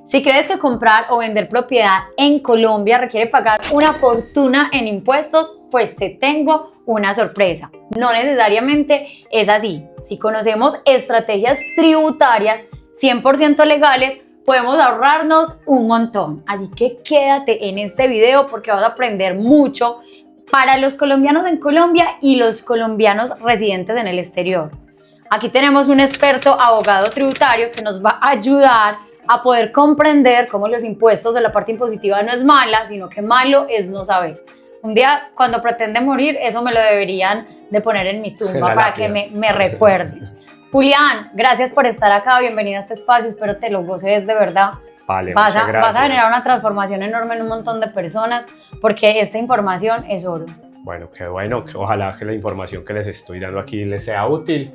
Si crees que comprar o vender propiedad en Colombia requiere pagar una fortuna en impuestos, pues te tengo una sorpresa. No necesariamente es así. Si conocemos estrategias tributarias 100% legales, podemos ahorrarnos un montón. Así que quédate en este video porque vas a aprender mucho para los colombianos en Colombia y los colombianos residentes en el exterior. Aquí tenemos un experto abogado tributario que nos va a ayudar a poder comprender cómo los impuestos de la parte impositiva no es mala, sino que malo es no saber. Un día, cuando pretende morir, eso me lo deberían de poner en mi tumba para que me recuerde. Julián, gracias por estar acá, bienvenido a este espacio, espero te lo goces de verdad. Vale, vas a generar una transformación enorme en un montón de personas, porque esta información es oro. Bueno, ojalá que la información que les estoy dando aquí les sea útil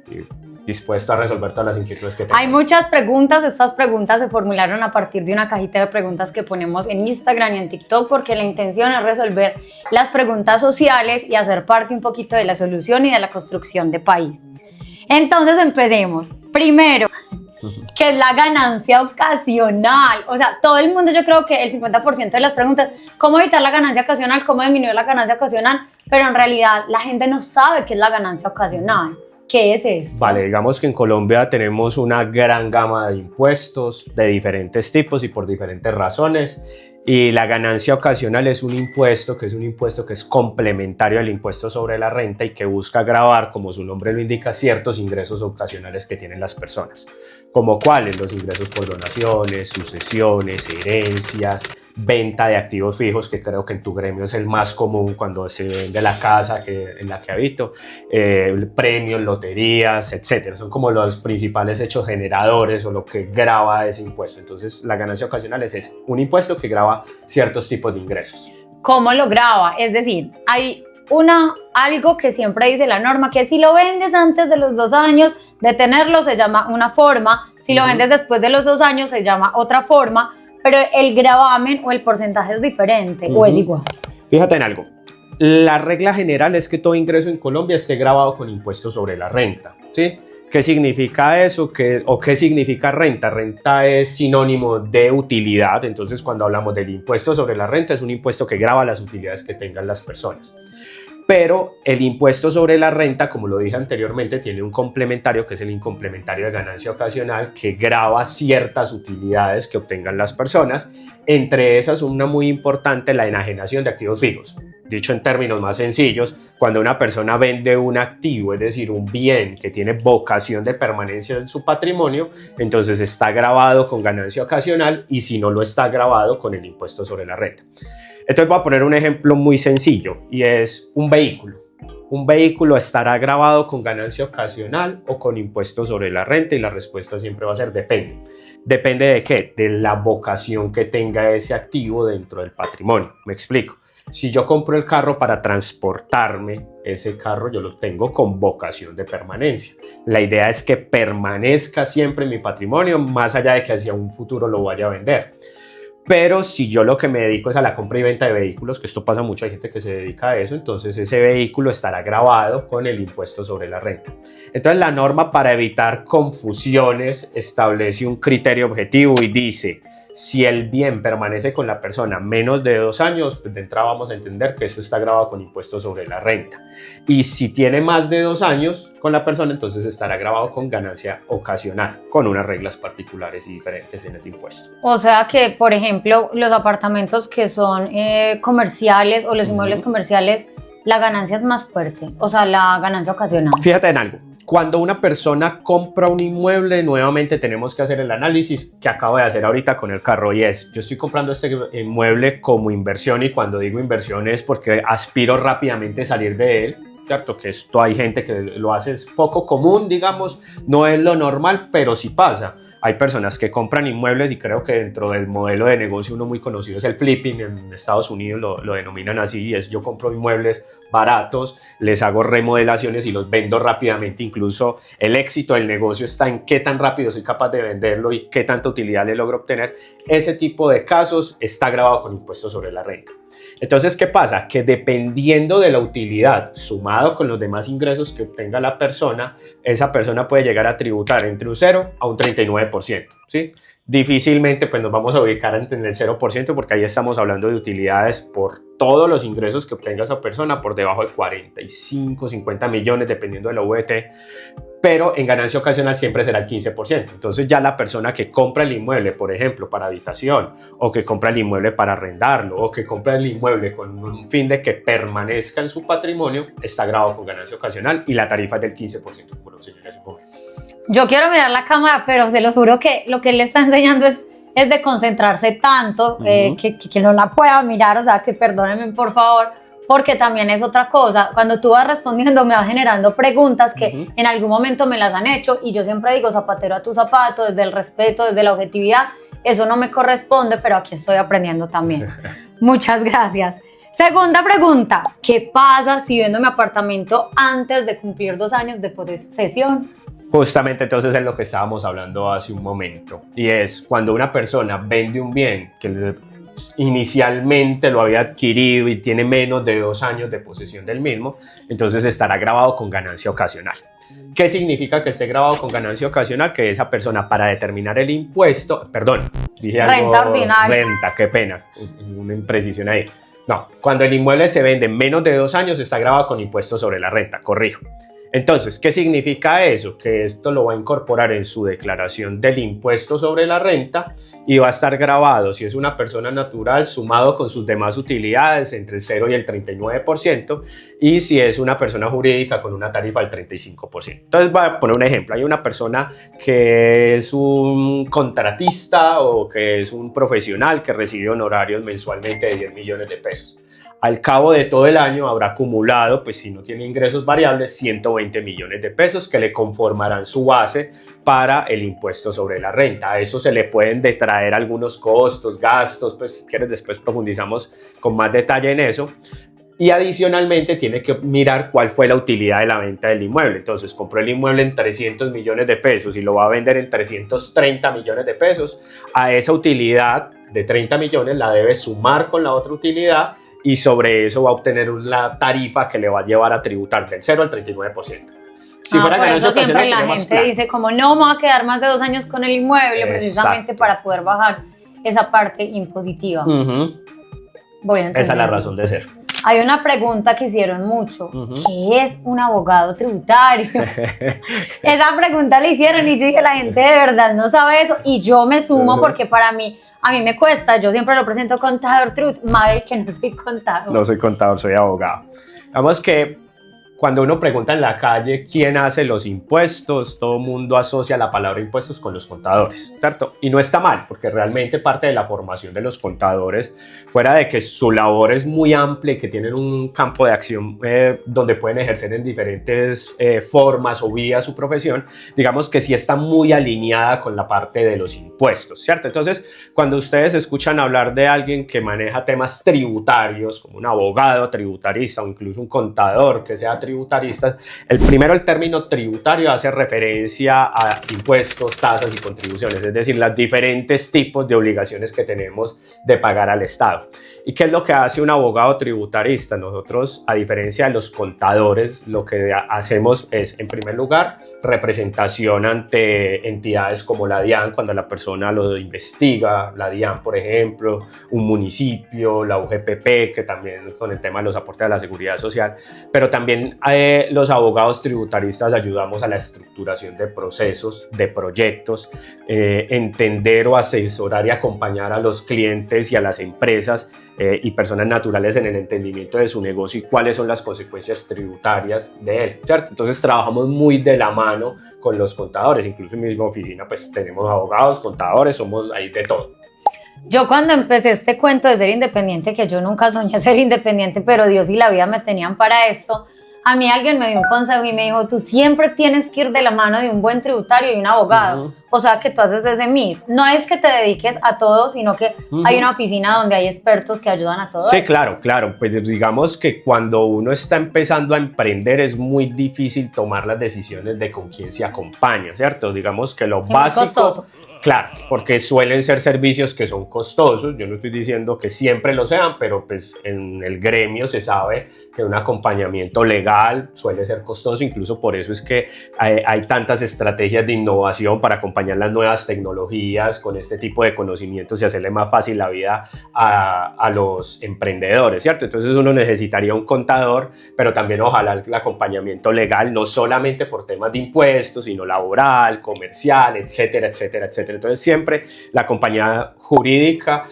y dispuesto a resolver todas las inquietudes que tengan. Hay muchas preguntas, estas preguntas se formularon a partir de una cajita de preguntas que ponemos en Instagram y en TikTok, porque la intención es resolver las preguntas sociales y hacer parte un poquito de la solución y de la construcción de país. Entonces empecemos. Primero, ¿qué es la ganancia ocasional? O sea, todo el mundo, yo creo que el 50% de las preguntas, ¿cómo evitar la ganancia ocasional? ¿Cómo disminuir la ganancia ocasional? Pero en realidad la gente no sabe qué es la ganancia ocasional. ¿Qué es eso? Vale, digamos que en Colombia tenemos una gran gama de impuestos de diferentes tipos y por diferentes razones. Y la ganancia ocasional es un impuesto que es complementario al impuesto sobre la renta y que busca gravar, como su nombre lo indica, ciertos ingresos ocasionales que tienen las personas. ¿Como cuáles? Los ingresos por donaciones, sucesiones, herencias, venta de activos fijos, que creo que en tu gremio es el más común cuando se vende la casa en la que habito, premios, loterías, etcétera. Son como los principales hechos generadores o lo que grava ese impuesto. Entonces, la ganancia ocasional es un impuesto que grava ciertos tipos de ingresos. ¿Cómo lo grava? Es decir, hay algo que siempre dice la norma, que si lo vendes antes de los 2 años de tenerlo se llama una forma, si lo vendes después de los 2 años se llama otra forma, pero el gravamen o el porcentaje es diferente o es igual. Fíjate en algo, la regla general es que todo ingreso en Colombia esté grabado con impuestos sobre la renta, ¿sí? ¿Qué significa eso? ¿Qué significa renta? Renta es sinónimo de utilidad, entonces cuando hablamos del impuesto sobre la renta es un impuesto que grava las utilidades que tengan las personas. Pero el impuesto sobre la renta, como lo dije anteriormente, tiene un complementario que es el incomplementario de ganancia ocasional que grava ciertas utilidades que obtengan las personas, entre esas una muy importante, la enajenación de activos fijos. Dicho en términos más sencillos, cuando una persona vende un activo, es decir, un bien que tiene vocación de permanencia en su patrimonio, entonces está gravado con ganancia ocasional y si no lo está gravado con el impuesto sobre la renta. Entonces voy a poner un ejemplo muy sencillo y es un vehículo. ¿Un vehículo estará gravado con ganancia ocasional o con impuesto sobre la renta? Y la respuesta siempre va a ser depende. ¿Depende de qué? De la vocación que tenga ese activo dentro del patrimonio. Me explico. Si yo compro el carro para transportarme, ese carro yo lo tengo con vocación de permanencia. La idea es que permanezca siempre en mi patrimonio, más allá de que hacia un futuro lo vaya a vender. Pero si yo lo que me dedico es a la compra y venta de vehículos, que esto pasa mucho, hay gente que se dedica a eso, entonces ese vehículo estará gravado con el impuesto sobre la renta. Entonces la norma, para evitar confusiones, establece un criterio objetivo y dice: si el bien permanece con la persona menos de 2 años, pues de entrada vamos a entender que eso está gravado con impuesto sobre la renta. Y si tiene más de 2 años con la persona, entonces estará gravado con ganancia ocasional, con unas reglas particulares y diferentes en ese impuesto. O sea que, por ejemplo, los apartamentos que son comerciales o los inmuebles comerciales, la ganancia es más fuerte, o sea, la ganancia ocasional. Fíjate en algo. Cuando una persona compra un inmueble, nuevamente tenemos que hacer el análisis que acabo de hacer ahorita con el carro, y es: yo estoy comprando este inmueble como inversión, y cuando digo inversión es porque aspiro rápidamente a salir de él, ¿cierto? Que esto hay gente que lo hace, es poco común, digamos, no es lo normal, pero sí pasa. Hay personas que compran inmuebles y creo que dentro del modelo de negocio uno muy conocido es el flipping, en Estados Unidos lo denominan así, y es: yo compro inmuebles baratos, les hago remodelaciones y los vendo rápidamente. Incluso el éxito del negocio está en qué tan rápido soy capaz de venderlo y qué tanta utilidad le logro obtener. Ese tipo de casos está grabado con impuesto sobre la renta. Entonces, ¿qué pasa? Que dependiendo de la utilidad sumado con los demás ingresos que obtenga la persona, esa persona puede llegar a tributar entre un 0 a un 39%, ¿sí? difícilmente pues nos vamos a ubicar en el 0% porque ahí estamos hablando de utilidades por todos los ingresos que obtenga esa persona por debajo de 45, 50 millones dependiendo de la VT, pero en ganancia ocasional siempre será el 15%. Entonces ya la persona que compra el inmueble, por ejemplo, para habitación, o que compra el inmueble para arrendarlo, o que compra el inmueble con un fin de que permanezca en su patrimonio, está gravado con ganancia ocasional y la tarifa es del 15%, como lo señalé hace un momento. Yo quiero mirar la cámara, pero se lo juro que lo que él le está enseñando es de concentrarse tanto que no la pueda mirar, o sea, que perdónenme por favor, porque también es otra cosa. Cuando tú vas respondiendo me vas generando preguntas que en algún momento me las han hecho y yo siempre digo zapatero a tu zapato, desde el respeto, desde la objetividad, eso no me corresponde, pero aquí estoy aprendiendo también. Muchas gracias. Segunda pregunta, ¿qué pasa si vendo mi apartamento antes de cumplir 2 años de posesión? Justamente entonces es lo que estábamos hablando hace un momento, y es cuando una persona vende un bien que inicialmente lo había adquirido y tiene menos de 2 años de posesión del mismo, entonces estará gravado con ganancia ocasional. ¿Qué significa que esté gravado con ganancia ocasional? Que esa persona, para determinar el impuesto, perdón, dije algo, renta ordinaria. Renta, qué pena, una imprecisión ahí. No, cuando el inmueble se vende en menos de 2 años está gravado con impuesto sobre la renta, corrijo. Entonces, ¿qué significa eso? Que esto lo va a incorporar en su declaración del impuesto sobre la renta y va a estar gravado, si es una persona natural, sumado con sus demás utilidades entre el 0 y el 39%, y si es una persona jurídica con una tarifa del 35%. Entonces, voy a poner un ejemplo. Hay una persona que es un contratista o que es un profesional que recibe honorarios mensualmente de 10 millones de pesos. Al cabo de todo el año habrá acumulado, pues si no tiene ingresos variables, 120 millones de pesos que le conformarán su base para el impuesto sobre la renta. A eso se le pueden detraer algunos costos, gastos, pues si quieres después profundizamos con más detalle en eso. Y adicionalmente tiene que mirar cuál fue la utilidad de la venta del inmueble. Entonces compró el inmueble en 300 millones de pesos y lo va a vender en 330 millones de pesos. A esa utilidad de 30 millones la debe sumar con la otra utilidad y sobre eso va a obtener la tarifa que le va a llevar a tributar del 0 al 39%. Si fuera por ganancia eso siempre ocasional, la gente dice como no me va a quedar más de 2 años con el inmueble, precisamente para poder bajar esa parte impositiva. Voy a entender. Esa es la razón de ser. Hay una pregunta que hicieron mucho. ¿Qué es un abogado tributario? Esa pregunta la hicieron y yo dije, la gente de verdad no sabe eso. Y yo me sumo porque para mí, a mí me cuesta. Yo siempre lo presento contador tributario. Mabel, que no soy contador. No soy contador, soy abogado. Digamos que cuando uno pregunta en la calle quién hace los impuestos, todo el mundo asocia la palabra impuestos con los contadores, ¿cierto? Y no está mal, porque realmente parte de la formación de los contadores, fuera de que su labor es muy amplia y que tienen un campo de acción donde pueden ejercer en diferentes formas o vías su profesión, digamos que sí está muy alineada con la parte de los impuestos, ¿cierto? Entonces, cuando ustedes escuchan hablar de alguien que maneja temas tributarios, como un abogado tributarista o incluso un contador que sea tributarista, el término tributario hace referencia a impuestos, tasas y contribuciones, es decir, los diferentes tipos de obligaciones que tenemos de pagar al Estado. ¿Y qué es lo que hace un abogado tributarista? Nosotros, a diferencia de los contadores, lo que hacemos es, en primer lugar, representación ante entidades como la DIAN, cuando la persona lo investiga, la DIAN, por ejemplo, un municipio, la UGPP, que también con el tema de los aportes a la seguridad social, pero también los abogados tributaristas ayudamos a la estructuración de procesos, de proyectos, entender o asesorar y acompañar a los clientes y a las empresas y personas naturales en el entendimiento de su negocio y cuáles son las consecuencias tributarias de él, ¿cierto? Entonces trabajamos muy de la mano con los contadores, incluso en mi misma oficina pues tenemos abogados, contadores, somos ahí de todo. Yo cuando empecé este cuento de ser independiente, que yo nunca soñé ser independiente, pero Dios y la vida me tenían para esto, a mí alguien me dio un consejo y me dijo, tú siempre tienes que ir de la mano de un buen tributario y un abogado. O sea, que tú haces ese mix. No es que te dediques a todo, sino que hay una oficina donde hay expertos que ayudan a todo. Sí, eso. claro. Pues digamos que cuando uno está empezando a emprender es muy difícil tomar las decisiones de con quién se acompaña, ¿cierto? Digamos que lo básico... Claro, porque suelen ser servicios que son costosos. Yo no estoy diciendo que siempre lo sean, pero pues en el gremio se sabe que un acompañamiento legal suele ser costoso. Incluso por eso es que hay tantas estrategias de innovación para acompañar acompañar las nuevas tecnologías con este tipo de conocimientos y hacerle más fácil la vida a los emprendedores, ¿cierto? Entonces uno necesitaría un contador, pero también ojalá el acompañamiento legal, no solamente por temas de impuestos, sino laboral, comercial, etcétera, etcétera, etcétera. Entonces siempre la compañía jurídica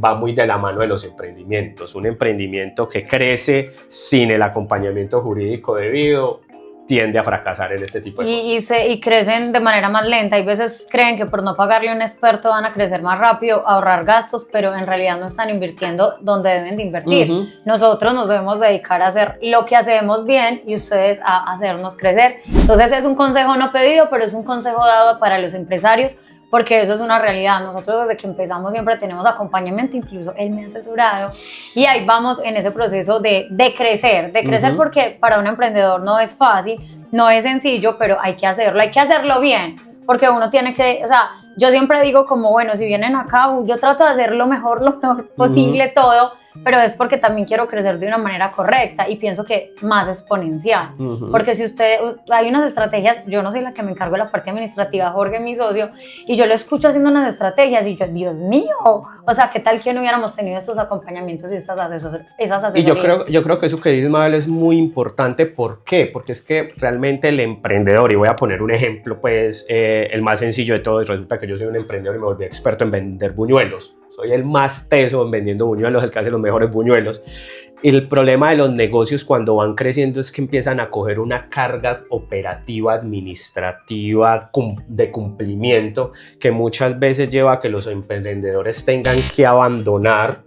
va muy de la mano de los emprendimientos. Un emprendimiento que crece sin el acompañamiento jurídico debido tiende a fracasar en este tipo de cosas. Y crecen de manera más lenta. Hay veces creen que por no pagarle a un experto van a crecer más rápido, ahorrar gastos, pero en realidad no están invirtiendo donde deben de invertir. Nosotros nos debemos dedicar a hacer lo que hacemos bien y ustedes a hacernos crecer. Entonces es un consejo no pedido, pero es un consejo dado para los empresarios, porque eso es una realidad. Nosotros desde que empezamos siempre tenemos acompañamiento, incluso él me ha asesorado, y ahí vamos en ese proceso de crecer, porque para un emprendedor no es fácil, no es sencillo, pero hay que hacerlo bien, porque uno tiene que, o sea, yo siempre digo como, bueno, si vienen acá, yo trato de hacer lo mejor posible todo, pero es porque también quiero crecer de una manera correcta y pienso que más exponencial, porque si hay unas estrategias, yo no soy la que me encargo de la parte administrativa, Jorge, mi socio, y yo lo escucho haciendo unas estrategias y yo, Dios mío, o sea, ¿qué tal que no hubiéramos tenido estos acompañamientos y esas asesorías? Y yo creo que eso que dice Mabel es muy importante. ¿Por qué? Porque es que realmente el emprendedor, y voy a poner un ejemplo, pues, el más sencillo de todos, resulta que yo soy un emprendedor y me volví experto en vender buñuelos. Soy el más teso en vendiendo buñuelos, el que hace los mejores buñuelos. Y el problema de los negocios cuando van creciendo es que empiezan a coger una carga operativa, administrativa, de cumplimiento, que muchas veces lleva a que los emprendedores tengan que abandonar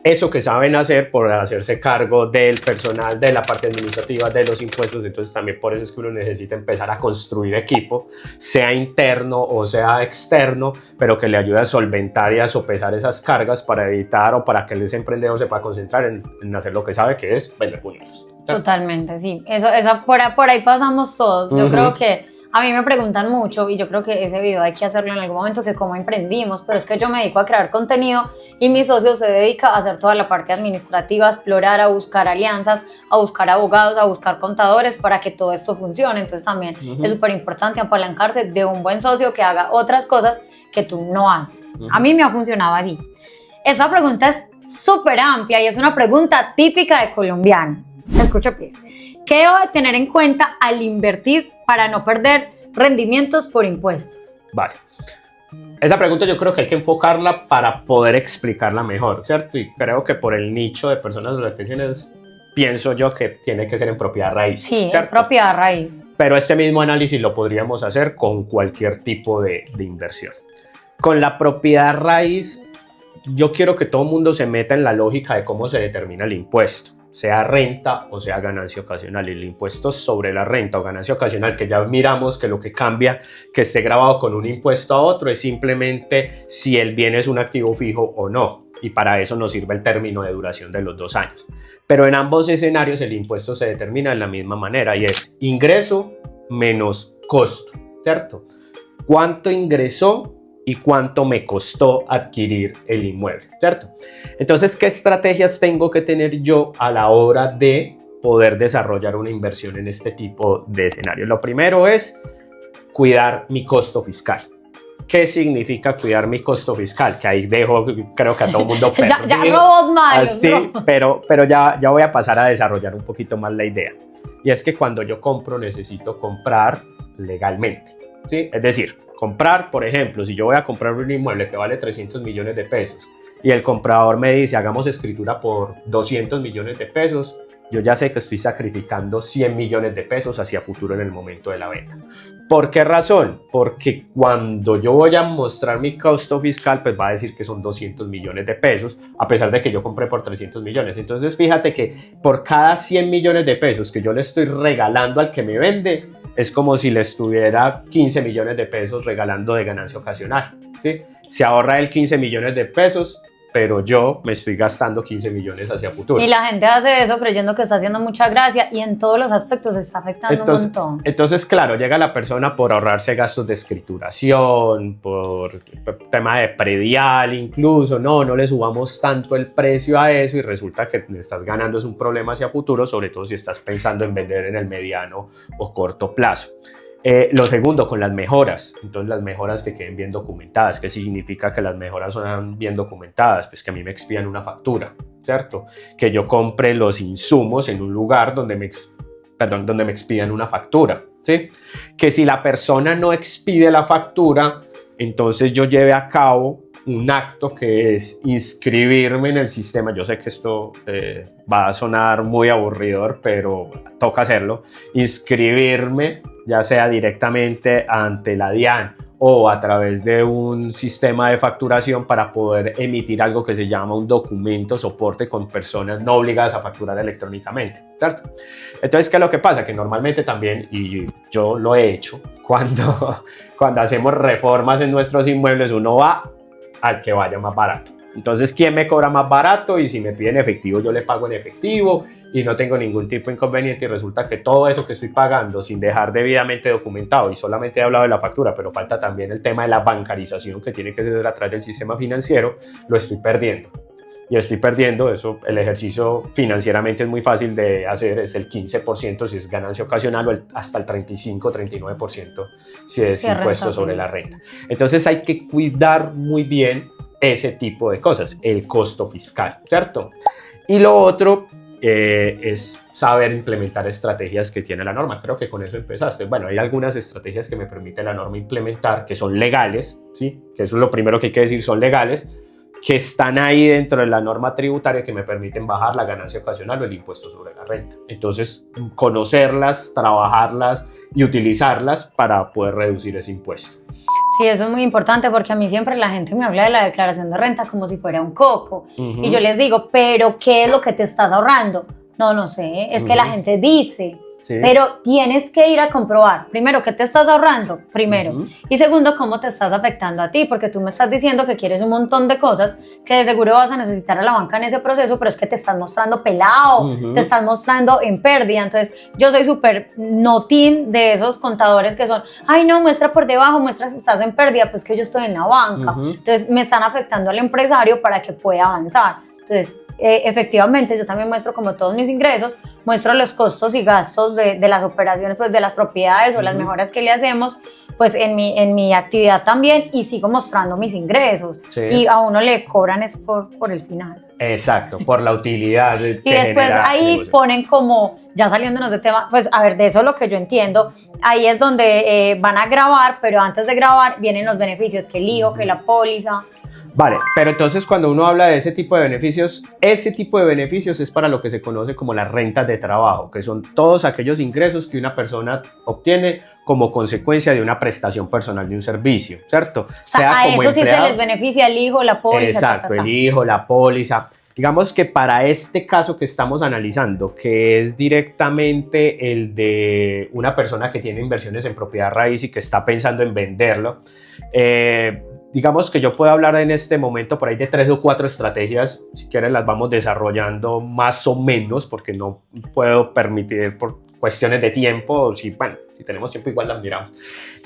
eso que saben hacer por hacerse cargo del personal, de la parte administrativa, de los impuestos. Entonces también por eso es que uno necesita empezar a construir equipo, sea interno o sea externo, pero que le ayude a solventar y a sopesar esas cargas para evitar o para que ese emprendedor se pueda concentrar en hacer lo que sabe, que es vender buñuelos. Totalmente, sí. Por ahí pasamos todos. Yo creo que a mí me preguntan mucho y yo creo que ese video hay que hacerlo en algún momento, que cómo emprendimos, pero es que yo me dedico a crear contenido y mi socio se dedica a hacer toda la parte administrativa, a explorar, a buscar alianzas, a buscar abogados, a buscar contadores para que todo esto funcione. Entonces también es súper importante apalancarse de un buen socio que haga otras cosas que tú no haces. A mí me ha funcionado así. Esta pregunta es súper amplia y es una pregunta típica de colombiano. Escucha pues. ¿Qué debo de tener en cuenta al invertir para no perder rendimientos por impuestos? Vale. Esa pregunta yo creo que hay que enfocarla para poder explicarla mejor, ¿cierto? Y creo que por el nicho de personas de las que tienes, pienso yo que tiene que ser en propiedad raíz. Sí, ¿cierto? Es propiedad raíz. Pero este mismo análisis lo podríamos hacer con cualquier tipo de inversión. Con la propiedad raíz, yo quiero que todo el mundo se meta en la lógica de cómo se determina el impuesto, sea renta o sea ganancia ocasional. El impuesto sobre la renta o ganancia ocasional, que ya miramos que lo que cambia que esté grabado con un impuesto a otro, es simplemente si el bien es un activo fijo o no, y para eso nos sirve el término de duración de los 2 años. Pero en ambos escenarios el impuesto se determina de la misma manera y es ingreso menos costo, ¿cierto? ¿Cuánto ingresó y cuánto me costó adquirir el inmueble, ¿cierto? Entonces, ¿qué estrategias tengo que tener yo a la hora de poder desarrollar una inversión en este tipo de escenarios? Lo primero es cuidar mi costo fiscal. ¿Qué significa cuidar mi costo fiscal? Que ahí dejo, creo que a todo el mundo perdido. ya robot malos, así, pero ya voy a pasar a desarrollar un poquito más la idea. Y es que cuando yo compro, necesito comprar legalmente, ¿sí? Es decir, comprar, por ejemplo, si yo voy a comprar un inmueble que vale 300 millones de pesos y el comprador me dice hagamos escritura por 200 millones de pesos, yo ya sé que estoy sacrificando 100 millones de pesos hacia futuro en el momento de la venta. ¿Por qué razón? Porque cuando yo voy a mostrar mi costo fiscal, pues va a decir que son 200 millones de pesos, a pesar de que yo compré por 300 millones. Entonces, fíjate que por cada 100 millones de pesos que yo le estoy regalando al que me vende, es como si le estuviera 15 millones de pesos regalando de ganancia ocasional, ¿sí? Se ahorra él 15 millones de pesos, pero yo me estoy gastando 15 millones hacia futuro. Y la gente hace eso creyendo que está haciendo mucha gracia y en todos los aspectos se está afectando un montón. Entonces, claro, llega la persona por ahorrarse gastos de escrituración, por tema de predial incluso, no le subamos tanto el precio a eso y resulta que le estás ganando es un problema hacia futuro, sobre todo si estás pensando en vender en el mediano o corto plazo. Lo segundo, con las mejoras. Entonces, las mejoras que queden bien documentadas. ¿Qué significa que las mejoras son bien documentadas? Pues que a mí me expidan una factura, ¿cierto? Que yo compre los insumos en un lugar donde donde me expidan una factura, ¿sí? Que si la persona no expide la factura, entonces yo lleve a cabo un acto que es inscribirme en el sistema. Yo sé que esto va a sonar muy aburridor, pero toca hacerlo. Inscribirme, ya sea directamente ante la DIAN o a través de un sistema de facturación para poder emitir algo que se llama un documento soporte con personas no obligadas a facturar electrónicamente, ¿cierto? Entonces, ¿qué es lo que pasa? Que normalmente también, y yo lo he hecho, cuando hacemos reformas en nuestros inmuebles, uno va al que vaya más barato. Entonces, ¿quién me cobra más barato? Y si me piden efectivo, yo le pago en efectivo y no tengo ningún tipo de inconveniente. Y resulta que todo eso que estoy pagando sin dejar debidamente documentado, y solamente he hablado de la factura, pero falta también el tema de la bancarización que tiene que ser a través del sistema financiero, lo estoy perdiendo. Y estoy perdiendo eso. El ejercicio financieramente es muy fácil de hacer, es el 15% si es ganancia ocasional, o hasta el 35-39% si es impuesto sobre la renta. Entonces hay que cuidar muy bien ese tipo de cosas, el costo fiscal, ¿cierto? Y lo otro es saber implementar estrategias que tiene la norma. Creo que con eso empezaste. Bueno, hay algunas estrategias que me permite la norma implementar, que son legales, ¿sí? Que eso es lo primero que hay que decir, son legales, que están ahí dentro de la norma tributaria, que me permiten bajar la ganancia ocasional o el impuesto sobre la renta. Entonces, conocerlas, trabajarlas y utilizarlas para poder reducir ese impuesto. Sí, eso es muy importante, porque a mí siempre la gente me habla de la declaración de renta como si fuera un coco. Y yo les digo, ¿pero qué es lo que te estás ahorrando? No sé, es que la gente dice. Sí. Pero tienes que ir a comprobar, primero, qué te estás ahorrando, primero, y segundo, cómo te estás afectando a ti, porque tú me estás diciendo que quieres un montón de cosas que de seguro vas a necesitar a la banca en ese proceso, pero es que te estás mostrando pelado, te estás mostrando en pérdida. Entonces, yo soy súper notín de esos contadores que son, ay no, muestra por debajo, muestra si estás en pérdida, pues que yo estoy en la banca. Entonces, me están afectando al empresario para que pueda avanzar. Entonces, efectivamente, yo también muestro como todos mis ingresos, muestro los costos y gastos de las operaciones, pues de las propiedades o las mejoras que le hacemos, pues en mi actividad también, y sigo mostrando mis ingresos. Sí. Y a uno le cobran es por el final. Exacto, por la utilidad. Y después ahí ponen como, ya saliéndonos de tema, pues a ver, de eso es lo que yo entiendo, ahí es donde van a grabar, pero antes de grabar vienen los beneficios, que el IVA, que la póliza. Vale, pero entonces cuando uno habla de ese tipo de beneficios es para lo que se conoce como las rentas de trabajo, que son todos aquellos ingresos que una persona obtiene como consecuencia de una prestación personal de un servicio, ¿cierto? O sea, a como eso empleado, sí se les beneficia el hijo, la póliza. Exacto, el hijo, la póliza. Digamos que para este caso que estamos analizando, que es directamente el de una persona que tiene inversiones en propiedad raíz y que está pensando en venderlo, digamos que yo puedo hablar en este momento por ahí de 3 o 4 estrategias. Si quieren las vamos desarrollando más o menos, porque no puedo permitir por cuestiones de tiempo, o si tenemos tiempo igual las miramos.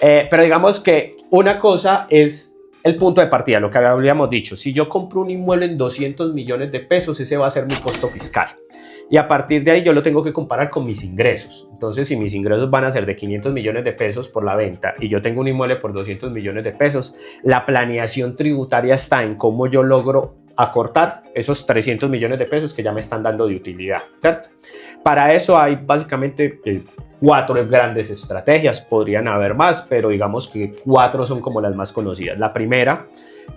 Pero digamos que una cosa es el punto de partida, lo que habíamos dicho. Si yo compro un inmueble en 200 millones de pesos, ese va a ser mi costo fiscal. Y a partir de ahí yo lo tengo que comparar con mis ingresos. Entonces, si mis ingresos van a ser de 500 millones de pesos por la venta y yo tengo un inmueble por 200 millones de pesos, la planeación tributaria está en cómo yo logro acortar esos 300 millones de pesos que ya me están dando de utilidad, ¿cierto? Para eso hay básicamente 4 grandes estrategias, podrían haber más, pero digamos que 4 son como las más conocidas. La primera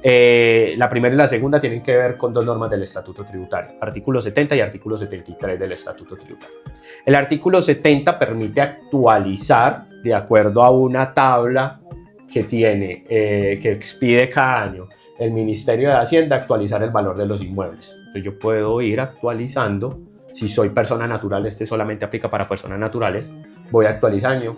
y la segunda tienen que ver con 2 normas del Estatuto Tributario, artículo 70 y artículo 73 del Estatuto Tributario. El artículo 70 permite actualizar, de acuerdo a una tabla que tiene, que expide cada año el Ministerio de Hacienda, actualizar el valor de los inmuebles. Entonces yo puedo ir actualizando. Si soy persona natural, este solamente aplica para personas naturales. Voy actualizando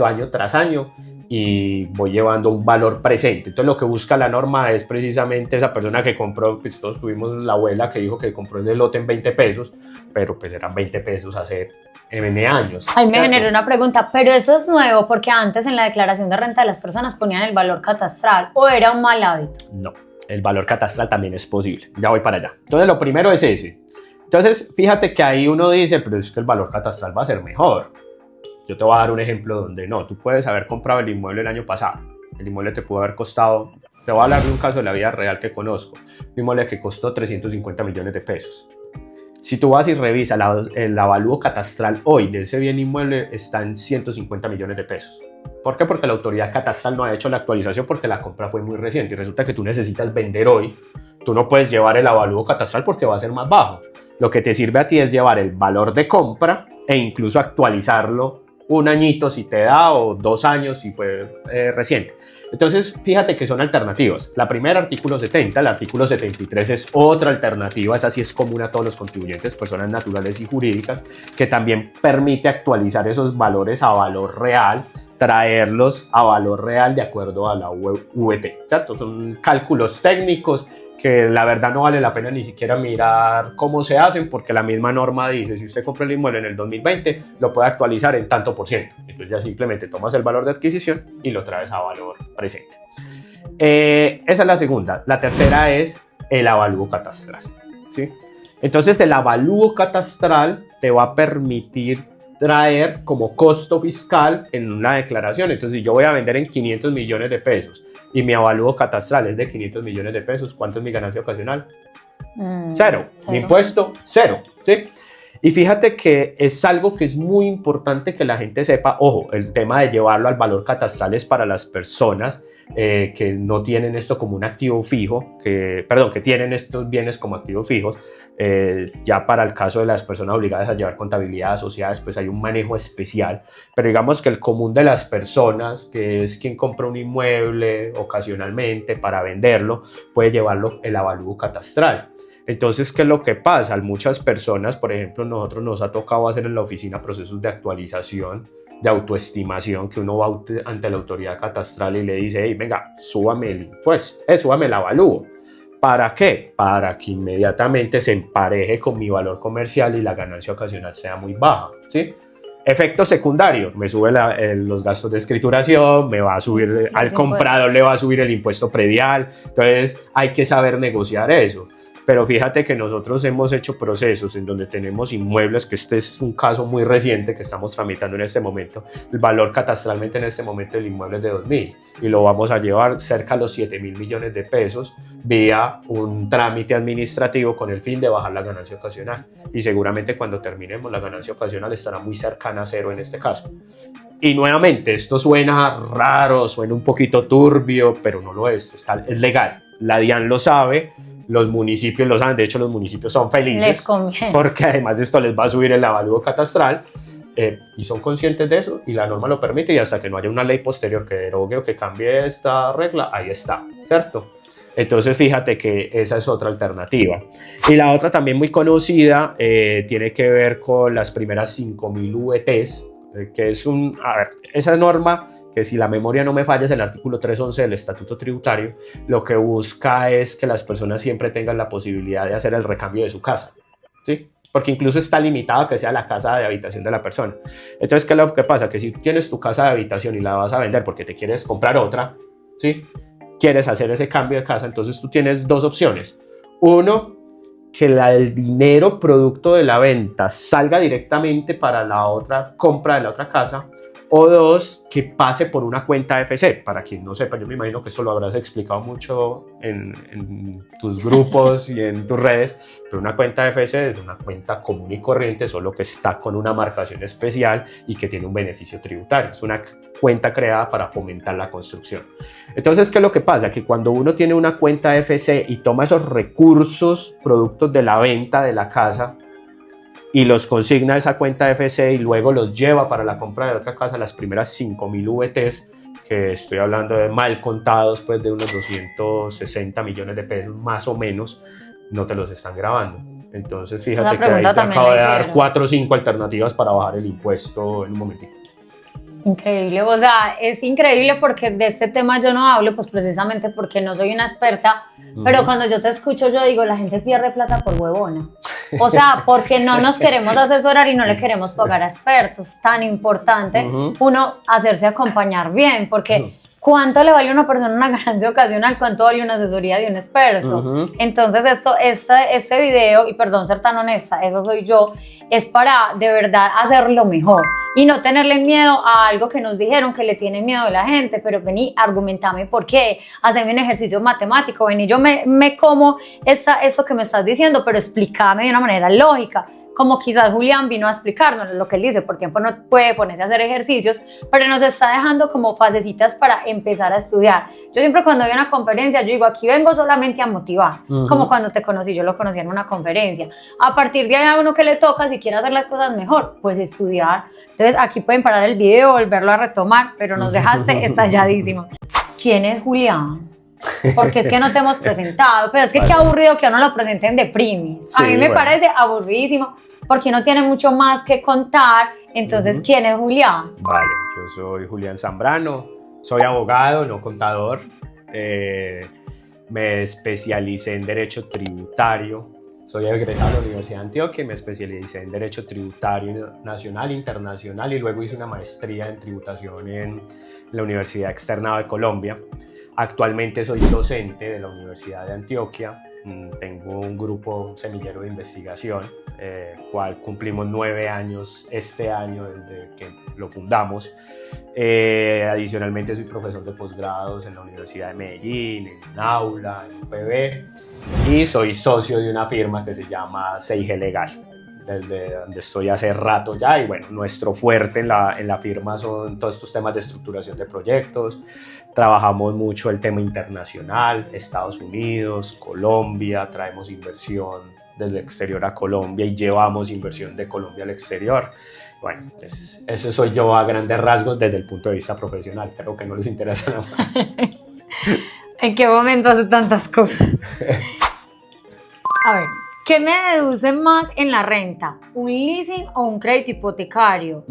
año tras año y voy llevando un valor presente. Entonces lo que busca la norma es precisamente esa persona que compró, pues todos tuvimos la abuela que dijo que compró ese lote en 20 pesos, pero pues eran 20 pesos hace N años. Ahí me generó una pregunta, pero eso es nuevo, porque antes en la declaración de renta de las personas ponían el valor catastral, ¿o era un mal hábito? No, el valor catastral también es posible, ya voy para allá. Entonces lo primero es ese. Entonces fíjate que ahí uno dice, pero es que el valor catastral va a ser mejor. Yo te voy a dar un ejemplo donde no, tú puedes haber comprado el inmueble el año pasado, el inmueble te pudo haber costado, te voy a hablar de un caso de la vida real que conozco, un inmueble que costó 350 millones de pesos. Si tú vas y revisas el avalúo catastral hoy de ese bien inmueble, está en 150 millones de pesos. ¿Por qué? Porque la autoridad catastral no ha hecho la actualización porque la compra fue muy reciente y resulta que tú necesitas vender hoy. Tú no puedes llevar el avalúo catastral porque va a ser más bajo. Lo que te sirve a ti es llevar el valor de compra e incluso actualizarlo un añito si te da o 2 años si fue reciente. Entonces, fíjate que son alternativas. La primera, artículo 70, el artículo 73 es otra alternativa, esa sí es común a todos los contribuyentes, personas naturales y jurídicas, que también permite actualizar esos valores a valor real, traerlos a valor real de acuerdo a la VT, ¿cierto? Son cálculos técnicos que la verdad no vale la pena ni siquiera mirar cómo se hacen, porque la misma norma dice, si usted compra el inmueble en el 2020, lo puede actualizar en tanto por ciento. Entonces ya simplemente tomas el valor de adquisición y lo traes a valor presente. Esa es la segunda. La tercera es el avalúo catastral, ¿sí? Entonces el avalúo catastral te va a permitir traer como costo fiscal en una declaración. Entonces, si yo voy a vender en 500 millones de pesos y mi avalúo catastral es de 500 millones de pesos, ¿cuánto es mi ganancia ocasional? Cero. Mi impuesto, cero, ¿sí? Y fíjate que es algo que es muy importante que la gente sepa. Ojo, el tema de llevarlo al valor catastral es para las personas que no tienen esto como un activo fijo, que tienen estos bienes como activos fijos. Ya para el caso de las personas obligadas a llevar contabilidad asociadas, pues hay un manejo especial. Pero digamos que el común de las personas, que es quien compra un inmueble ocasionalmente para venderlo, puede llevarlo el avalúo catastral. Entonces, ¿qué es lo que pasa? Muchas personas, por ejemplo, nosotros nos ha tocado hacer en la oficina procesos de actualización, de autoestimación, que uno va ante la autoridad catastral y le dice, hey, venga, súbame el impuesto, súbame el avalúo. ¿Para qué? Para que inmediatamente se empareje con mi valor comercial y la ganancia ocasional sea muy baja, ¿sí? Efecto secundario, me sube los gastos de escrituración, me va a subir, al comprador le va a subir el impuesto predial, entonces hay que saber negociar eso. Pero fíjate que nosotros hemos hecho procesos en donde tenemos inmuebles, que este es un caso muy reciente que estamos tramitando en este momento. El valor catastralmente en este momento del inmueble es de 2.000 y lo vamos a llevar cerca a los 7.000 millones de pesos vía un trámite administrativo con el fin de bajar la ganancia ocasional. Y seguramente cuando terminemos la ganancia ocasional estará muy cercana a cero en este caso. Y nuevamente, esto suena raro, suena un poquito turbio, pero no lo es, es legal. La DIAN lo sabe. Los municipios lo saben, de hecho los municipios son felices porque además esto les va a subir el avalúo catastral y son conscientes de eso y la norma lo permite y hasta que no haya una ley posterior que derogue o que cambie esta regla, ahí está, ¿cierto? Entonces fíjate que esa es otra alternativa. Y la otra también muy conocida tiene que ver con las primeras 5.000 VTs, que es esa norma que si la memoria no me falla es el artículo 311 del Estatuto Tributario, lo que busca es que las personas siempre tengan la posibilidad de hacer el recambio de su casa, ¿sí? Porque incluso está limitado a que sea la casa de habitación de la persona. Entonces, ¿qué es lo que pasa? Que si tienes tu casa de habitación y la vas a vender porque te quieres comprar otra, ¿sí? Quieres hacer ese cambio de casa, entonces tú tienes dos opciones. Uno, que el dinero producto de la venta salga directamente para la otra compra de la otra casa, o dos, que pase por una cuenta FC. Para quien no sepa, yo me imagino que esto lo habrás explicado mucho en tus grupos y en tus redes, pero una cuenta FC es una cuenta común y corriente, solo que está con una marcación especial y que tiene un beneficio tributario. Es una cuenta creada para fomentar la construcción. Entonces, ¿qué es lo que pasa? Que cuando uno tiene una cuenta FC y toma esos recursos productos de la venta de la casa, y los consigna a esa cuenta FC y luego los lleva para la compra de otra casa, las primeras 5.000 VTs, que estoy hablando de mal contados, pues de unos 260 millones de pesos más o menos, no te los están grabando. Entonces fíjate que ahí te acabo de dar 4 o 5 alternativas para bajar el impuesto en un momentito. Increíble, o sea, es increíble porque de este tema yo no hablo, pues precisamente porque no soy una experta, pero cuando yo te escucho yo digo, la gente pierde plata por huevona, o sea, porque no nos queremos asesorar y no le queremos pagar a expertos. Tan importante uno hacerse acompañar bien, porque ¿cuánto le vale a una persona una ganancia ocasional? ¿Cuánto vale una asesoría de un experto? Entonces este video, y perdón ser tan honesta, eso soy yo, es para de verdad hacerlo mejor. y no tenerle miedo a algo que nos dijeron que le tiene miedo a la gente, pero vení, argumentame por qué, haceme un ejercicio matemático, vení, yo me como esto que me estás diciendo, pero explícame de una manera lógica. Como quizás Julián vino a explicarnos lo que él dice, por tiempo no puede ponerse a hacer ejercicios, pero nos está dejando como fasecitas para empezar a estudiar. Yo siempre cuando voy a una conferencia, yo digo, aquí vengo solamente a motivar, como cuando te conocí, yo lo conocí en una conferencia. A partir de ahí a uno que le toca, si quiere hacer las cosas mejor, pues estudiar. Entonces aquí pueden parar el video, volverlo a retomar, pero nos dejaste estalladísimo. ¿Quién es Julián? Porque es que no te hemos presentado, pero es que qué aburrido que uno lo presenten de primis. A mí me parece aburridísimo porque uno tiene mucho más que contar. Entonces, ¿quién es Julián? Vale, yo soy Julián Zambrano, soy abogado, no contador. Me especialicé en Derecho Tributario. Soy egresado de la Universidad de Antioquia y me especialicé en Derecho Tributario Nacional e Internacional y luego hice una maestría en Tributación en la Universidad Externado de Colombia. Actualmente soy docente de la Universidad de Antioquia. Tengo un grupo semillero de investigación, cual cumplimos 9 años este año desde que lo fundamos. Adicionalmente soy profesor de posgrados en la Universidad de Medellín, en Aula, en UPB, y soy socio de una firma que se llama 6G Legal, desde donde estoy hace rato ya. Y bueno, nuestro fuerte en la firma son todos estos temas de estructuración de proyectos. Trabajamos mucho el tema internacional, Estados Unidos, Colombia, traemos inversión desde el exterior a Colombia y llevamos inversión de Colombia al exterior. Bueno, eso soy yo a grandes rasgos desde el punto de vista profesional. Creo que no les interesa nada más. ¿En qué momento hace tantas cosas? A ver, ¿qué me deduce más en la renta? ¿Un leasing o un crédito hipotecario?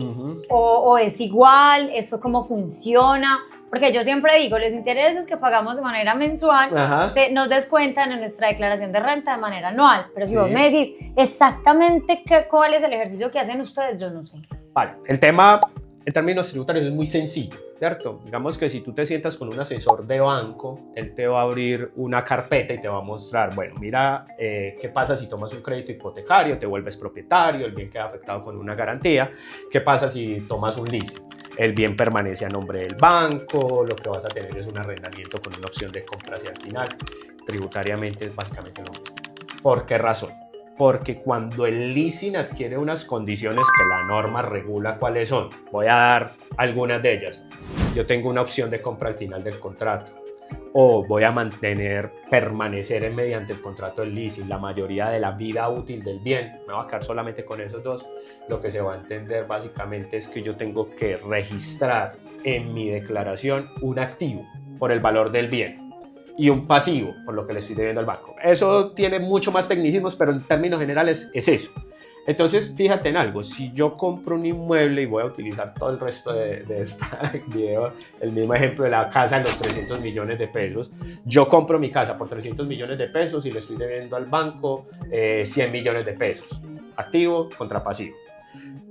¿O es igual? ¿Esto cómo funciona? Porque yo siempre digo, los intereses que pagamos de manera mensual nos descuentan en nuestra declaración de renta de manera anual. Pero si vos me decís exactamente cuál es el ejercicio que hacen ustedes, yo no sé. Vale, el tema en términos tributarios es muy sencillo, ¿cierto? Digamos que si tú te sientas con un asesor de banco, él te va a abrir una carpeta y te va a mostrar, bueno, mira, qué pasa si tomas un crédito hipotecario, te vuelves propietario, el bien queda afectado con una garantía. ¿Qué pasa si tomas un leasing? El bien permanece a nombre del banco, lo que vas a tener es un arrendamiento con una opción de compra hacia el final. Tributariamente es básicamente lo mismo. ¿Por qué razón? Porque cuando el leasing adquiere unas condiciones que la norma regula, ¿cuáles son? Voy a dar algunas de ellas. Yo tengo una opción de compra al final del contrato, o voy a permanecer mediante el contrato del leasing la mayoría de la vida útil del bien. Me voy a quedar solamente con esos dos. Lo que se va a entender básicamente es que yo tengo que registrar en mi declaración un activo por el valor del bien y un pasivo por lo que le estoy debiendo al banco. Eso tiene mucho más tecnicismos, pero en términos generales es eso. Entonces, fíjate en algo, si yo compro un inmueble, y voy a utilizar todo el resto de este video, el mismo ejemplo de la casa de los 300 millones de pesos, yo compro mi casa por 300 millones de pesos y le estoy debiendo al banco 100 millones de pesos, activo contra pasivo.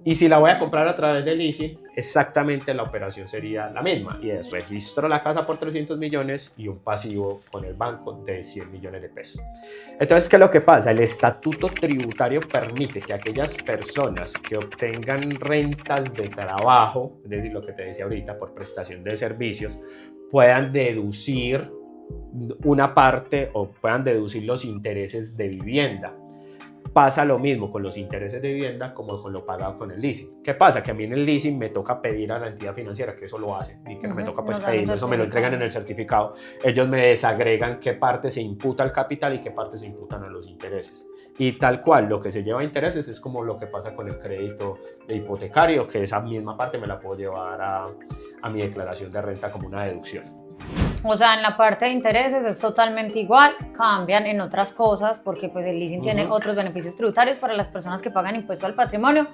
Y si la voy a comprar a través del leasing, exactamente la operación sería la misma, y es registro la casa por 300 millones y un pasivo con el banco de 100 millones de pesos. Entonces, ¿qué es lo que pasa? El estatuto tributario permite que aquellas personas que obtengan rentas de trabajo, es decir, lo que te decía ahorita, por prestación de servicios, puedan deducir una parte o puedan deducir los intereses de vivienda. Pasa lo mismo con los intereses de vivienda como con lo pagado con el leasing. ¿Qué pasa? Que a mí en el leasing me toca pedir a la entidad financiera que eso lo hace y que no me toca pues pedirlo, eso me lo entregan en el certificado. Ellos me desagregan qué parte se imputa al capital y qué parte se imputan a los intereses. Y tal cual, lo que se lleva a intereses es como lo que pasa con el crédito hipotecario, que esa misma parte me la puedo llevar a mi declaración de renta como una deducción. O sea, en la parte de intereses es totalmente igual, cambian en otras cosas porque pues el leasing tiene otros beneficios tributarios para las personas que pagan impuesto al patrimonio,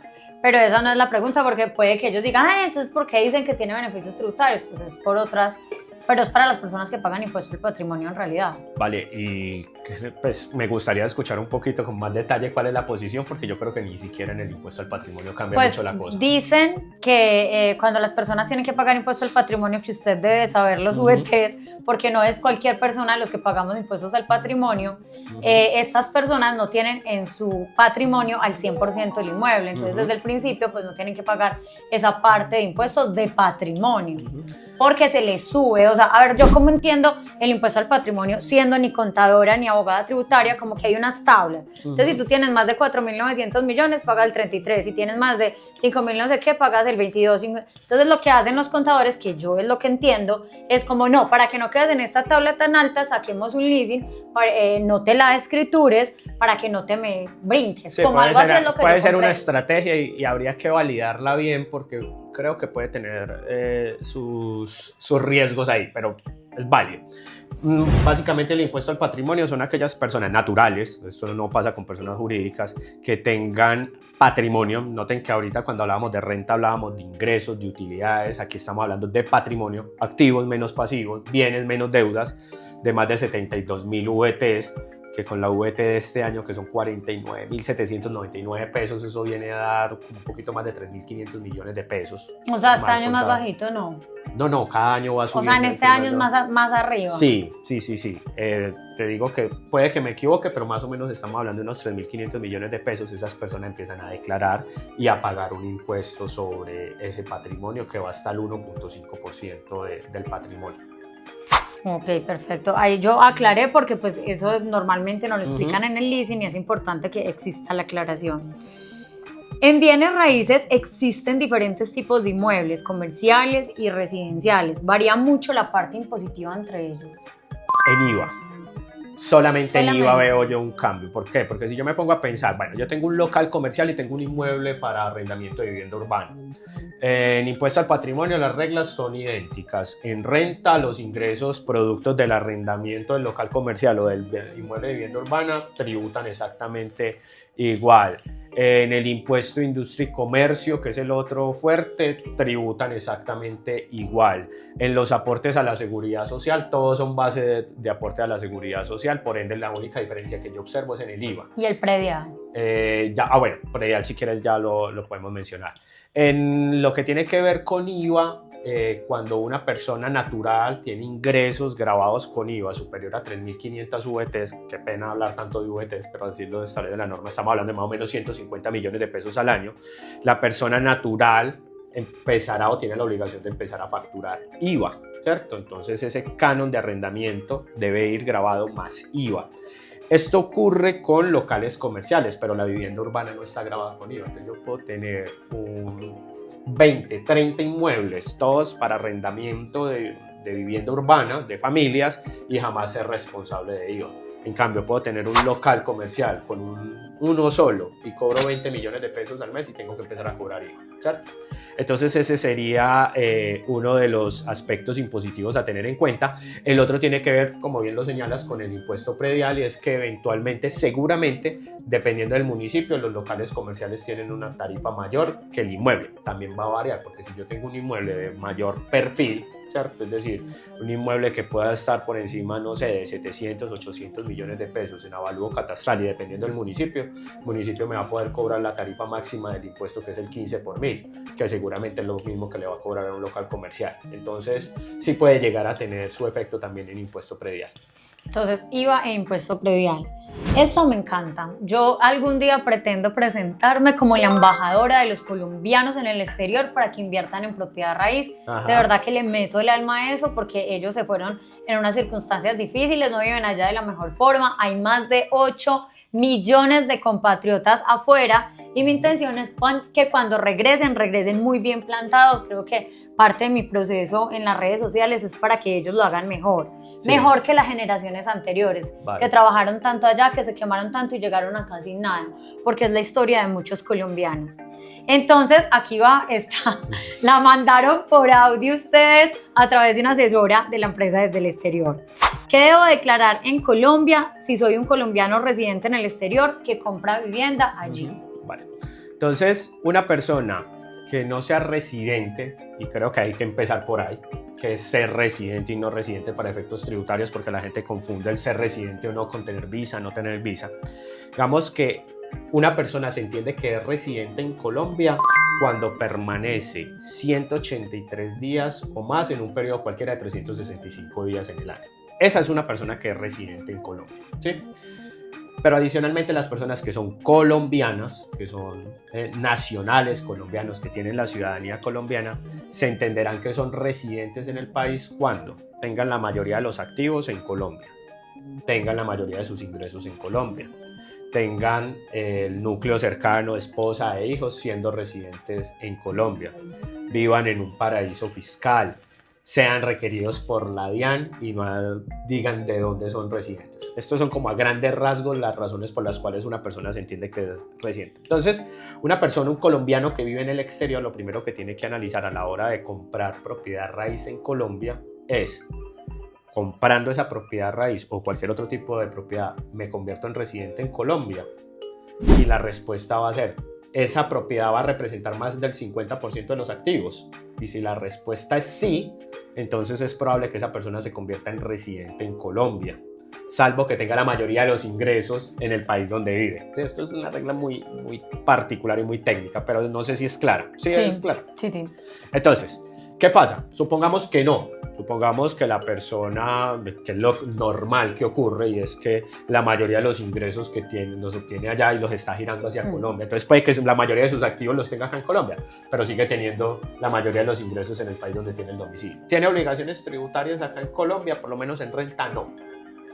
pero esa no es la pregunta porque puede que ellos digan, entonces ¿por qué dicen que tiene beneficios tributarios? Pues es por otras pero es para las personas que pagan impuesto al patrimonio en realidad. Vale, y pues me gustaría escuchar un poquito con más detalle cuál es la posición, porque yo creo que ni siquiera en el impuesto al patrimonio cambia Pues mucho la cosa. dicen que cuando las personas tienen que pagar impuesto al patrimonio, que usted debe saber los VTs, porque no es cualquier persona de los que pagamos impuestos al patrimonio, estas personas no tienen en su patrimonio al 100% el inmueble, entonces desde el principio pues no tienen que pagar esa parte de impuestos de patrimonio. Porque se les sube, o sea, a ver, yo como entiendo el impuesto al patrimonio, siendo ni contadora ni abogada tributaria, como que hay unas tablas. Entonces, si tú tienes más de 4.900 millones, pagas el 33, si tienes más de 5.000 no sé qué, pagas el 22. Entonces, lo que hacen los contadores, que yo es lo que entiendo, es como, no, para que no quedes en esta tabla tan alta, saquemos un leasing, no te la escritures, para que no te me brinques. Sí, como algo así es lo que puede yo ser una comprendo. estrategia y habría que validarla bien porque creo que puede tener sus riesgos ahí, pero es válido. Básicamente el impuesto al patrimonio son aquellas personas naturales, esto no pasa con personas jurídicas, que tengan patrimonio. Noten que ahorita cuando hablábamos de renta hablábamos de ingresos, de utilidades, aquí estamos hablando de patrimonio, activos menos pasivos, bienes menos deudas, de más de 72.000 VTs, que con la VT de este año, que son 49.799 pesos, eso viene a dar un poquito más de 3.500 millones de pesos. O sea, este año es más contado. bajito, ¿no? No, cada año va O subiendo. sea, en este año es más arriba. Sí. Te digo que puede que me equivoque, pero más o menos estamos hablando de unos 3.500 millones de pesos. Esas personas empiezan a declarar y a pagar un impuesto sobre ese patrimonio que va hasta el 1.5% del patrimonio. Ok, perfecto. Ahí yo aclaré porque pues eso normalmente no lo explican en el leasing y es importante que exista la aclaración. En bienes raíces existen diferentes tipos de inmuebles, comerciales y residenciales. Varía mucho la parte impositiva entre ellos. En IVA. Solamente en IVA veo yo un cambio. ¿Por qué? Porque si yo me pongo a pensar, bueno, yo tengo un local comercial y tengo un inmueble para arrendamiento de vivienda urbana. En impuesto al patrimonio las reglas son idénticas. En renta, los ingresos productos del arrendamiento del local comercial o del inmueble de vivienda urbana tributan exactamente igual. En el impuesto industria y comercio, que es el otro fuerte, tributan exactamente igual. En los aportes a la seguridad social, todos son base de aporte a la seguridad social, por ende la única diferencia que yo observo es en el IVA. ¿Y el predial? Bueno, predial si quieres ya lo podemos mencionar. En lo que tiene que ver con IVA, cuando una persona natural tiene ingresos grabados con IVA superior a 3.500 VTs, qué pena hablar tanto de VTs, pero decirlo de de la norma, estamos hablando de más o menos 150 millones de pesos al año, la persona natural empezará o tiene la obligación de empezar a facturar IVA, ¿cierto? Entonces ese canon de arrendamiento debe ir grabado más IVA. Esto ocurre con locales comerciales, pero la vivienda urbana no está grabada con IVA. Entonces yo puedo tener 20, 30 inmuebles, todos para arrendamiento de vivienda urbana, de familias, y jamás ser responsable de IVA. En cambio, puedo tener un local comercial con uno solo y cobro 20 millones de pesos al mes y tengo que empezar a cobrar IVA, ¿cierto? Entonces ese sería uno de los aspectos impositivos a tener en cuenta. El otro tiene que ver, como bien lo señalas, con el impuesto predial, y es que eventualmente, seguramente, dependiendo del municipio, los locales comerciales tienen una tarifa mayor que el inmueble. También va a variar, porque si yo tengo un inmueble de mayor perfil, ¿cierto? Es decir, un inmueble que pueda estar por encima, no sé, de 700, 800 millones de pesos en avalúo catastral, y dependiendo del municipio, el municipio me va a poder cobrar la tarifa máxima del impuesto, que es el 15 por mil, que seguramente es lo mismo que le va a cobrar a un local comercial. Entonces, sí puede llegar a tener su efecto también en impuesto predial. Entonces, IVA e impuesto predial. Eso me encanta. Yo algún día pretendo presentarme como la embajadora de los colombianos en el exterior para que inviertan en propiedad raíz. Ajá. De verdad que le meto el alma a eso porque ellos se fueron en unas circunstancias difíciles, no viven allá de la mejor forma. Hay más de 8 millones de compatriotas afuera y mi intención es que cuando regresen muy bien plantados. Creo que parte de mi proceso en las redes sociales es para que ellos lo hagan mejor. Sí. Mejor que las generaciones anteriores, vale, que trabajaron tanto allá, que se quemaron tanto y llegaron acá sin nada, porque es la historia de muchos colombianos. Entonces, aquí va esta, la mandaron por audio ustedes a través de una asesora de la empresa desde el exterior. ¿Qué debo declarar en Colombia si soy un colombiano residente en el exterior que compra vivienda allí? Vale. Entonces, una persona que no sea residente, y creo que hay que empezar por ahí, que es ser residente y no residente para efectos tributarios, porque la gente confunde el ser residente o no con tener visa, no tener visa. Digamos que una persona se entiende que es residente en Colombia cuando permanece 183 días o más en un periodo cualquiera de 365 días en el año. Esa es una persona que es residente en Colombia, ¿sí? Pero adicionalmente las personas que son colombianas, que son nacionales colombianos, que tienen la ciudadanía colombiana, se entenderán que son residentes en el país cuando tengan la mayoría de los activos en Colombia, tengan la mayoría de sus ingresos en Colombia, tengan el núcleo cercano, esposa e hijos siendo residentes en Colombia, vivan en un paraíso fiscal, sean requeridos por la DIAN y no digan de dónde son residentes. Estos son como a grandes rasgos las razones por las cuales una persona se entiende que es residente. Entonces, una persona, un colombiano que vive en el exterior, lo primero que tiene que analizar a la hora de comprar propiedad raíz en Colombia es: comprando esa propiedad raíz o cualquier otro tipo de propiedad, ¿me convierto en residente en Colombia? Y la respuesta va a ser: ¿esa propiedad va a representar más del 50% de los activos? Y si la respuesta es sí, entonces es probable que esa persona se convierta en residente en Colombia, salvo que tenga la mayoría de los ingresos en el país donde vive. Esto es una regla muy particular y muy técnica, pero no sé si es clara. ¿Sí es clara? Sí, sí. Entonces, ¿qué pasa? Supongamos que no. Supongamos que la persona, que es lo normal que ocurre, y es que la mayoría de los ingresos que tiene los obtiene allá y los está girando hacia Colombia. Entonces puede que la mayoría de sus activos los tenga acá en Colombia, pero sigue teniendo la mayoría de los ingresos en el país donde tiene el domicilio. ¿Tiene obligaciones tributarias acá en Colombia? Por lo menos en renta no.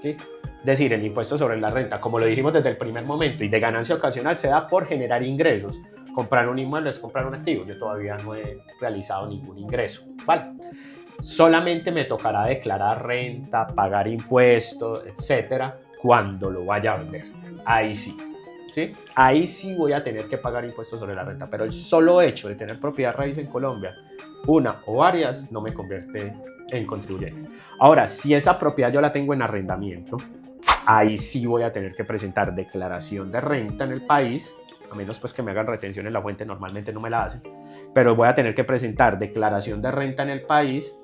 ¿Sí? Es decir, el impuesto sobre la renta, como lo dijimos desde el primer momento, y de ganancia ocasional se da por generar ingresos. Comprar un inmueble es comprar un activo. Yo todavía no he realizado ningún ingreso, ¿vale? Solamente me tocará declarar renta, pagar impuestos, etcétera, cuando lo vaya a vender. Ahí sí, ¿sí? Ahí sí voy a tener que pagar impuestos sobre la renta, pero el solo hecho de tener propiedad raíz en Colombia, una o varias, no me convierte en contribuyente. Ahora, si esa propiedad yo la tengo en arrendamiento, ahí sí voy a tener que presentar declaración de renta en el país, a menos pues que me hagan retención en la fuente, normalmente no me la hacen, pero voy a tener que presentar declaración de renta en el país,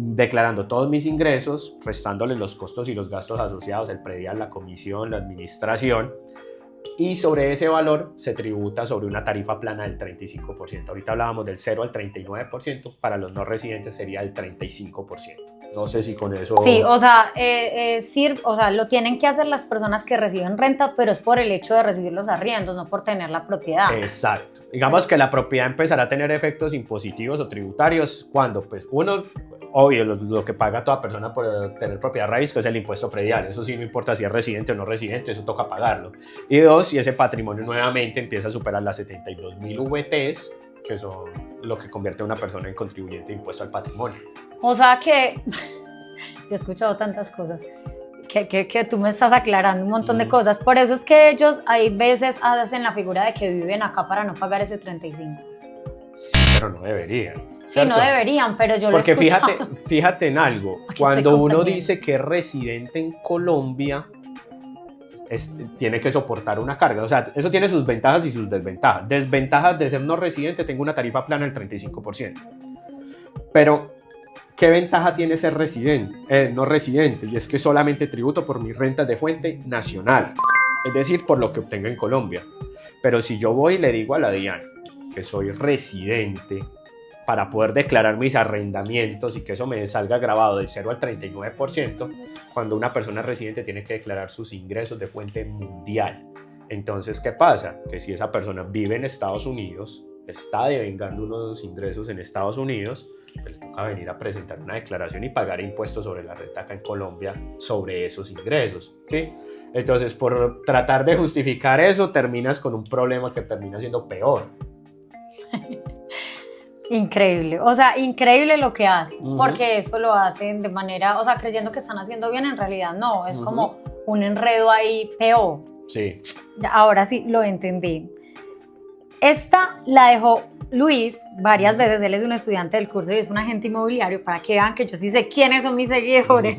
declarando todos mis ingresos, restándole los costos y los gastos asociados, el predial, la comisión, la administración, y sobre ese valor se tributa sobre una tarifa plana del 35%. Ahorita hablábamos del 0 al 39%, para los no residentes sería el 35%. No sé si con eso... Sí, o sea, lo tienen que hacer las personas que reciben renta, pero es por el hecho de recibir los arriendos, no por tener la propiedad. Exacto. Digamos que la propiedad empezará a tener efectos impositivos o tributarios cuando, pues, uno, obvio, lo que paga toda persona por tener propiedad raíz, que es el impuesto predial. Eso sí, no importa si es residente o no residente, eso toca pagarlo. Y dos, si ese patrimonio nuevamente empieza a superar las 72.000 VTs, que son lo que convierte a una persona en contribuyente de impuesto al patrimonio. O sea que, yo he escuchado tantas cosas, que tú me estás aclarando un montón de cosas. Por eso es que ellos hay veces hacen la figura de que viven acá para no pagar ese 35. Sí, pero no deberían. Sí, ¿cierto? no deberían, pero yo Porque lo he escuchado. fíjate en algo, cuando uno dice que es residente en Colombia, tiene que soportar una carga. O sea, eso tiene sus ventajas y sus desventajas. Desventajas de ser no residente: tengo una tarifa plana del 35%. Pero, ¿qué ventaja tiene ser no residente? Y es que solamente tributo por mis rentas de fuente nacional, es decir, por lo que obtenga en Colombia. Pero si yo voy y le digo a la DIAN que soy residente, para poder declarar mis arrendamientos y que eso me salga grabado del 0 al 39%, cuando una persona residente tiene que declarar sus ingresos de fuente mundial. Entonces, ¿qué pasa? Que si esa persona vive en Estados Unidos, está devengando unos ingresos en Estados Unidos, le toca venir a presentar una declaración y pagar impuestos sobre la renta acá en Colombia sobre esos ingresos, ¿sí? Entonces, por tratar de justificar eso, terminas con un problema que termina siendo peor. Increíble, o sea, increíble lo que hacen, porque eso lo hacen de manera, o sea, creyendo que están haciendo bien, en realidad no, es como un enredo ahí peor. Sí. Ahora sí lo entendí. Esta la dejó Luis varias veces, él es un estudiante del curso y es un agente inmobiliario, para que vean que yo sí sé quiénes son mis seguidores.